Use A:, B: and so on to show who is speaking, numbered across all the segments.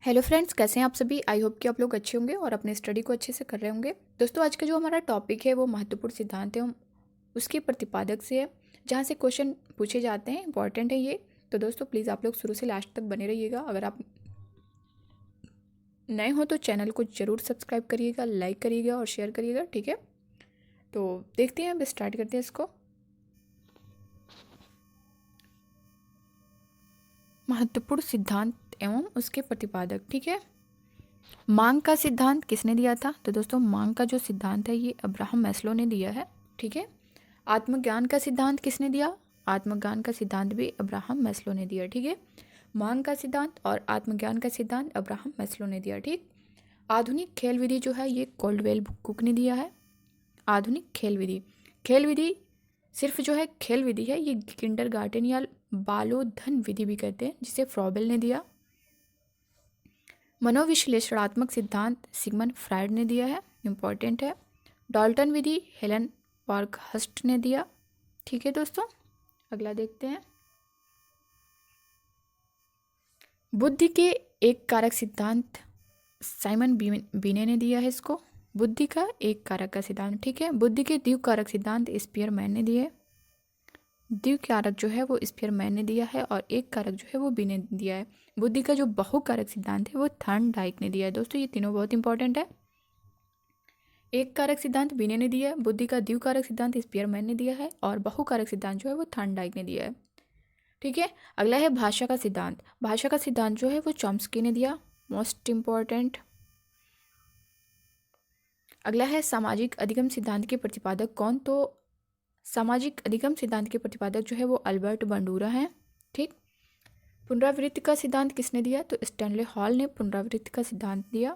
A: Hello friends, कैसे हैं आप सभी। आई होप कि आप लोग अच्छे होंगे और अपने स्टडी को अच्छे से कर रहे होंगे। दोस्तों, आज का जो हमारा टॉपिक है वो महत्वपूर्ण सिद्धांत है, हम उसके प्रतिपादक से है, जहाँ से क्वेश्चन पूछे जाते हैं। इंपॉर्टेंट है ये। तो दोस्तों प्लीज़ आप लोग शुरू से लास्ट तक बने रहिएगा। अगर आप नए हो तो चैनल को ज़रूर सब्सक्राइब करिएगा, लाइक करिएगा और शेयर करिएगा, ठीक है। तो देखते हैं, अब स्टार्ट करते हैं इसको। महत्वपूर्ण सिद्धांत एवं उसके प्रतिपादक, ठीक है। मांग का सिद्धांत किसने दिया था? तो दोस्तों मांग का जो सिद्धांत है ये अब्राहम मैस्लो ने दिया है, ठीक है। आत्मज्ञान का सिद्धांत किसने दिया? आत्मज्ञान का सिद्धांत भी अब्राहम मैस्लो ने दिया, ठीक है। मांग का सिद्धांत और आत्मज्ञान का सिद्धांत अब्राहम मैस्लो ने दिया, ठीक। आधुनिक खेल विधि जो है ये कोल्डवेल कुक ने दिया है। आधुनिक खेल विधि सिर्फ जो है खेल विधि है, ये किंडरगार्टन या बालोधन विधि भी कहते हैं, जिसे फ्रॉबेल ने दिया। मनोविश्लेषणात्मक सिद्धांत सिगमंड फ्रायड ने दिया है, इंपॉर्टेंट है। डाल्टन विधि हेलन पार्कहर्स्ट ने दिया, ठीक है दोस्तों। अगला देखते हैं। बुद्धि के एक कारक सिद्धांत साइमन बीने ने दिया है इसको। बुद्धि का एक कारक का सिद्धांत, ठीक है। बुद्धि के द्विकारक सिद्धांत स्पियरमैन ने दिए। द्विकारक जो है वो स्पियरमैन ने दिया है और एक कारक जो है वो बी ने दिया है। बुद्धि का जो बहुकारक सिद्धांत है वो थॉर्नडाइक ने दिया है। दोस्तों ये तीनों बहुत इंपॉर्टेंट है। एक कारक सिद्धांत बीने ने दिया है, बुद्धि का द्विकारक सिद्धांत स्पियरमैन ने दिया है और बहुकारक सिद्धांत जो है वो थॉर्नडाइक ने दिया है, ठीक है। अगला है भाषा का सिद्धांत। भाषा का सिद्धांत जो है वो चॉम्स्की ने दिया, मोस्ट इंपॉर्टेंट। अगला है सामाजिक अधिगम सिद्धांत के प्रतिपादक कौन? तो सामाजिक अधिगम सिद्धांत के प्रतिपादक जो है वो अल्बर्ट बंडूरा हैं, ठीक। पुनरावृत्ति का सिद्धांत किसने दिया? तो स्टैनले हॉल ने पुनरावृत्ति का सिद्धांत दिया।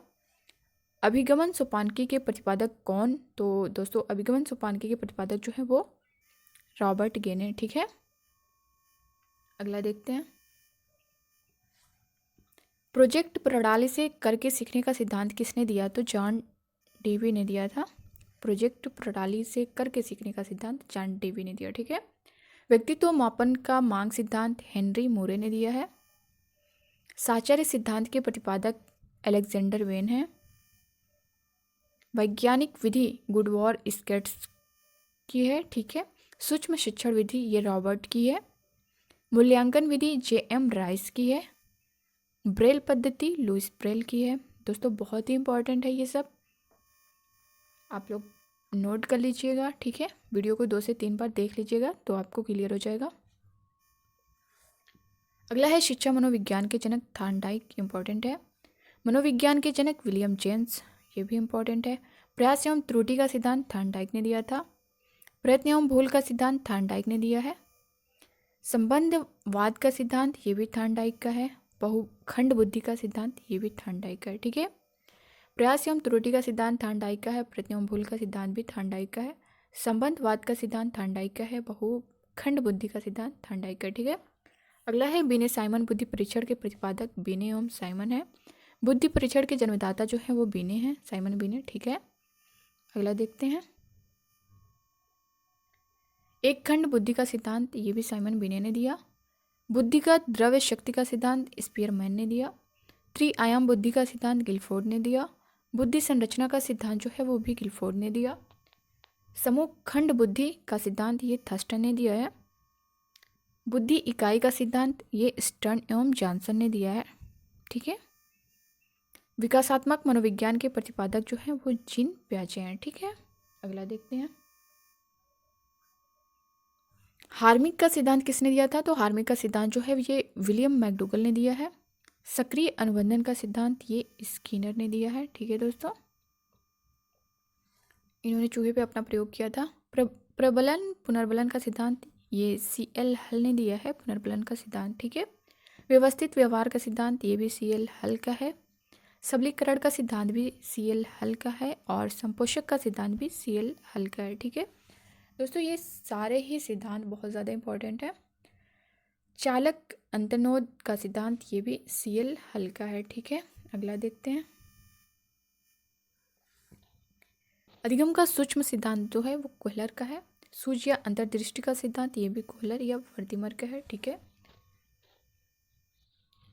A: अभिगमन सोपानकी के प्रतिपादक कौन? तो दोस्तों अभिगमन सोपानकी के प्रतिपादक जो है वो रॉबर्ट गे ने, ठीक है। अगला देखते हैं। प्रोजेक्ट प्रणाली से करके सीखने का सिद्धांत किसने दिया? तो जॉन डेवी ने दिया था। प्रोजेक्ट प्रणाली से करके सीखने का सिद्धांत जॉन डेवी ने दिया, ठीक है। व्यक्तित्व मापन का मांग सिद्धांत हेनरी मोरे ने दिया है। साहचर्य सिद्धांत के प्रतिपादक अलेक्जेंडर वेन है। वैज्ञानिक विधि गुडवॉर स्केट्स की है, ठीक है। सूक्ष्म शिक्षण विधि ये रॉबर्ट की है। मूल्यांकन विधि जे.एम. राइस की है। ब्रेल पद्धति लुइस ब्रेल की है। दोस्तों बहुत ही इंपॉर्टेंट है ये सब, आप लोग नोट कर लीजिएगा, ठीक है। वीडियो को 2 से 3 बार देख लीजिएगा तो आपको क्लियर हो जाएगा। अगला है शिक्षा मनोविज्ञान के जनक थॉर्नडाइक, इंपॉर्टेंट है। मनोविज्ञान के जनक विलियम जेम्स, ये भी इंपॉर्टेंट है। प्रयास एवं त्रुटि का सिद्धांत थॉर्नडाइक ने दिया था। प्रयत्न एवं भूल का सिद्धांत थॉर्नडाइक ने दिया है। संबंधवाद का सिद्धांत ये भी थॉर्नडाइक का है। बहुखंड बुद्धि का सिद्धांत ये भी थॉर्नडाइक का है, ठीक है। प्रयास एवं त्रुटि का सिद्धांत थॉर्नडाइक का है। प्रयत्न एवं भूल का सिद्धांत भी थॉर्नडाइक का है। संबंधवाद का सिद्धांत थॉर्नडाइक का है। बहुखंड बुद्धि का सिद्धांत थॉर्नडाइक का, ठीक है। अगला है बिने साइमन, बुद्धि परीक्षण के प्रतिपादक बिने एवं साइमन है। बुद्धि परीक्षण के जन्मदाता जो है वो बिने हैं, साइमन बिने, ठीक है। अगला देखते हैं। एक खंड बुद्धि का सिद्धांत ये भी साइमन बिने ने दिया। बुद्धि का द्रव्य शक्ति का सिद्धांत स्पियरमैन ने दिया। त्रिआयाम बुद्धि का सिद्धांत गिलफोर्ड ने दिया। बुद्धि संरचना का सिद्धांत जो है वो भी गिलफोर्ड ने दिया। समूह खंड बुद्धि का सिद्धांत ये थर्स्टन ने दिया है। बुद्धि इकाई का सिद्धांत ये स्टर्न एवं जॉनसन ने दिया है, ठीक है। विकासात्मक मनोविज्ञान के प्रतिपादक जो हैं वो जीन प्याजे हैं, ठीक है। अगला देखते हैं। हार्मिक का सिद्धांत किसने दिया था? तो हार्मिक का सिद्धांत जो है ये विलियम मैकडूगल ने दिया है। सक्रिय अनुबंधन का सिद्धांत ये स्किनर ने दिया है, ठीक है दोस्तों। इन्होंने चूहे पे अपना प्रयोग किया था। प्रबलन पुनर्बलन का सिद्धांत ये CL हल ने दिया है, पुनर्बलन का सिद्धांत, ठीक है। व्यवस्थित व्यवहार का सिद्धांत ये भी CL हल का है। सबलीकरण का सिद्धांत भी CL हल का है और संपोषक का सिद्धांत भी CL हल का है, ठीक है दोस्तों। ये सारे ही सिद्धांत बहुत ज़्यादा इंपॉर्टेंट है। चालक अंतर्नोद का सिद्धांत ये भी CL हल का है, ठीक है। अगला देखते हैं। अधिगम का सूक्ष्म सिद्धांत जो है वो कोहलर का है। सूझ या अंतर्दृष्टि का सिद्धांत ये भी कोहलर या वर्दीमर का है, ठीक है।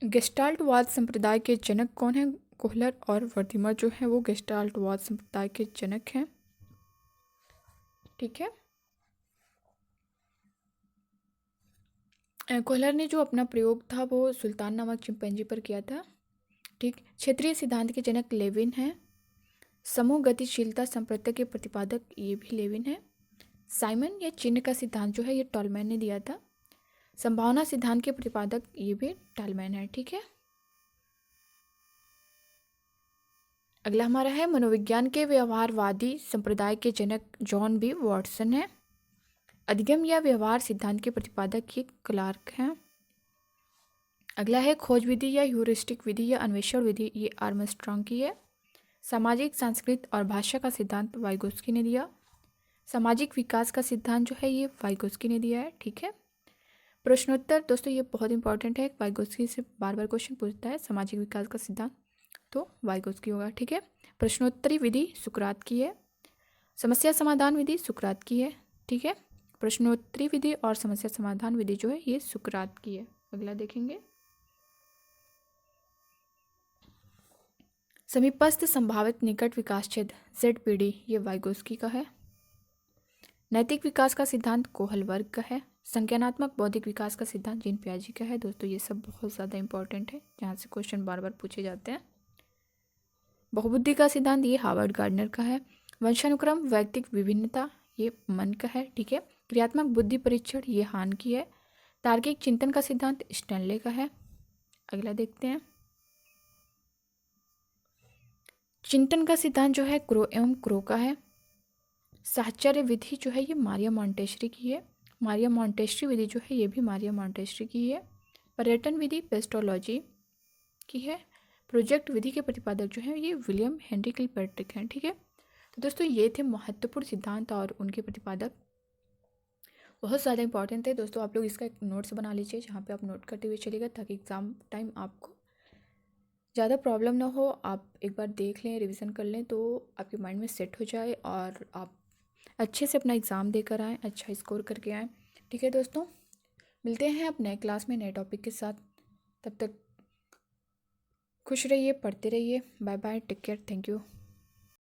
A: गेस्टाल्टवाद संप्रदाय के जनक कौन है? कोहलर और वर्थिमर जो है वो गेस्टाल्टवाद संप्रदाय के जनक हैं। ठीक है। कोहलर ने जो अपना प्रयोग था वो सुल्तान नामक चिंपैंजी पर किया था। ठीक। क्षेत्रीय सिद्धांत के जनक लेविन हैं। समूह गतिशीलता संप्रत्य के प्रतिपादक ये भी लेविन है। साइमन या चिन्ह का सिद्धांत जो है ये टॉलमैन ने दिया था। संभावना सिद्धांत के प्रतिपादक ये भी टॉलमैन है। ठीक है। अगला हमारा है मनोविज्ञान के व्यवहारवादी संप्रदाय के जनक जॉन बी वॉटसन है। अधिगम या व्यवहार सिद्धांत के प्रतिपादक ये क्लार्क हैं। अगला है खोज विधि या ह्यूरिस्टिक विधि या अन्वेषण विधि, ये आर्मस्ट्रॉन्ग की है। सामाजिक, सांस्कृतिक और भाषा का सिद्धांत वाइगोस्की ने दिया। सामाजिक विकास का सिद्धांत जो है ये वाइगोस्की ने दिया है। ठीक है। प्रश्नोत्तर दोस्तों ये बहुत इंपॉर्टेंट है, वाइगोस्की से बार बार क्वेश्चन पूछता है। सामाजिक विकास का सिद्धांत तो वाइगोस्की होगा। ठीक है। प्रश्नोत्तरी विधि सुकरात की है। समस्या समाधान विधि सुकरात की है। ठीक है। प्रश्नोत्तरी विधि और समस्या समाधान विधि जो है ये सुकरात की है। अगला देखेंगे, समीपस्थ संभावित निकट विकास क्षेत्र ZPD ये वाइगोस्की का है। नैतिक विकास का सिद्धांत कोहलबर्ग का है। संज्ञानात्मक बौद्धिक विकास का सिद्धांत जीन पियाजे का है। दोस्तों ये सब बहुत ज़्यादा इंपॉर्टेंट है, जहाँ से क्वेश्चन बार बार पूछे जाते हैं। बहुबुद्धि का सिद्धांत ये हार्वर्ड गार्डनर का है। वंशानुक्रम वैयक्तिक विभिन्नता ये मन का है। ठीक है। क्रियात्मक बुद्धि परीक्षण ये हान की है। तार्किक चिंतन का सिद्धांत स्टैनले का है। अगला देखते हैं, चिंतन का सिद्धांत जो है क्रो एवं क्रो का है। साहचर्य विधि जो है ये मारिया मॉन्टेसरी की है। मारिया मॉन्टेसरी विधि जो है ये भी मारिया मॉन्टेसरी की है। पर्यटन विधि पेस्टोलॉजी की है। प्रोजेक्ट विधि के प्रतिपादक जो है ये विलियम हेनरी किलपैट्रिक हैं। ठीक है। तो दोस्तों ये थे महत्वपूर्ण सिद्धांत और उनके प्रतिपादक, बहुत ज़्यादा इंपॉर्टेंट है। दोस्तों आप लोग इसका एक नोट्स बना लीजिए जहाँ पे आप नोट करते हुए चलिएगा, ताकि एग्ज़ाम टाइम आपको ज़्यादा प्रॉब्लम ना हो। आप एक बार देख लें, रिवीजन कर लें, तो आपके माइंड में सेट हो जाए और आप अच्छे से अपना एग्ज़ाम देकर आएँ, अच्छा स्कोर करके आएँ। ठीक है दोस्तों, मिलते हैं अब नए क्लास में नए टॉपिक के साथ। तब तक खुश रहिए, पढ़ते रहिए। Bye bye, take care, thank you.